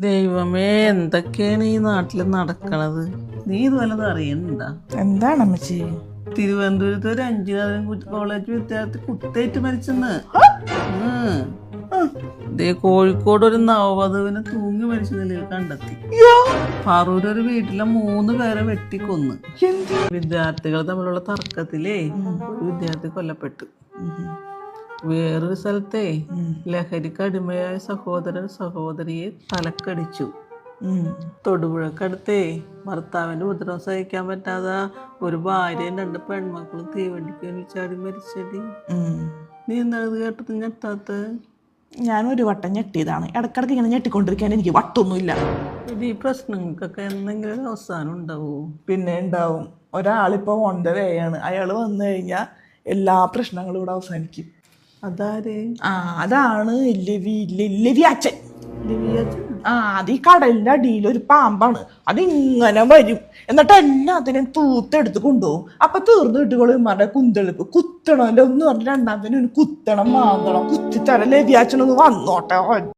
ദൈവമേ, എന്തൊക്കെയാണ് ഈ നാട്ടിൽ നടക്കണത്? നീ ഇത് വല്ലതും അറിയണ്ട? എന്താണ് അമ്മച്ചി? തിരുവനന്തപുരത്ത് ഒരു എഞ്ചിനീയറിംഗ് കോളേജ് വിദ്യാർത്ഥി കുത്തേറ്റ് മരിച്ചെന്ന്. കോഴിക്കോട് ഒരു നവവധുവിനെ തൂങ്ങി മരിച്ച നിലയിൽ കണ്ടെത്തി. പറൂര് ഒരു വീട്ടിലെ 3 പേരെ വെട്ടിക്കൊന്ന്. വിദ്യാർത്ഥികൾ തമ്മിലുള്ള തർക്കത്തിലേ ഒരു വിദ്യാർത്ഥി കൊല്ലപ്പെട്ടു. വേറൊരു സ്ഥലത്തെ ലഹരിക്ക് അടിമയായ സഹോദരിയെ തലക്കടിച്ചു. തൊടുപുഴക്കടുത്തേ ഭർത്താവിന്റെ ഉപദ്രവം സഹിക്കാൻ പറ്റാതെ ഒരു ഭാര്യയും 2 പെൺമക്കളും തീവണ്ടിക്ക് ചാടി മരിച്ചടി. നീ എന്താ കേട്ടത് ഞെട്ടാത്ത? ഞാൻ ഒരു വട്ടം ഞെട്ടിയതാണ്. ഇടക്കിടക്ക് ഇങ്ങനെ ഞെട്ടിക്കൊണ്ടിരിക്കാൻ എനിക്ക് വട്ടൊന്നുമില്ല. ഈ പ്രശ്നങ്ങൾക്കൊക്കെ എന്തെങ്കിലും ഒരു അവസാനം ഉണ്ടാവോ? പിന്നെ ഉണ്ടാവും. ഒരാളിപ്പോ വേയാണ്. അയാൾ വന്നു കഴിഞ്ഞാൽ എല്ലാ പ്രശ്നങ്ങളും ഇവിടെ അവസാനിക്കും. അതാര്? അതാണ് ലവി അച്ഛൻ. അത് ഈ കടലിന്റെ അടിയിൽ ഒരു പാമ്പാണ്. അതിങ്ങനെ വരും, എന്നിട്ട് എല്ലാത്തിനും തൂത്തെടുത്ത് കൊണ്ടുപോകും. അപ്പൊ തീർന്നു കിട്ടുകൊള്ളുമാരുടെ കുന്തെളുപ്പ് കുത്തണല്ലോ എന്ന് പറഞ്ഞ് രണ്ടാമത്തിന് കുത്തണം, മാങ്ങണം, കുത്തിത്തര ലവി അച്ഛനൊന്ന് വന്നോട്ടെ.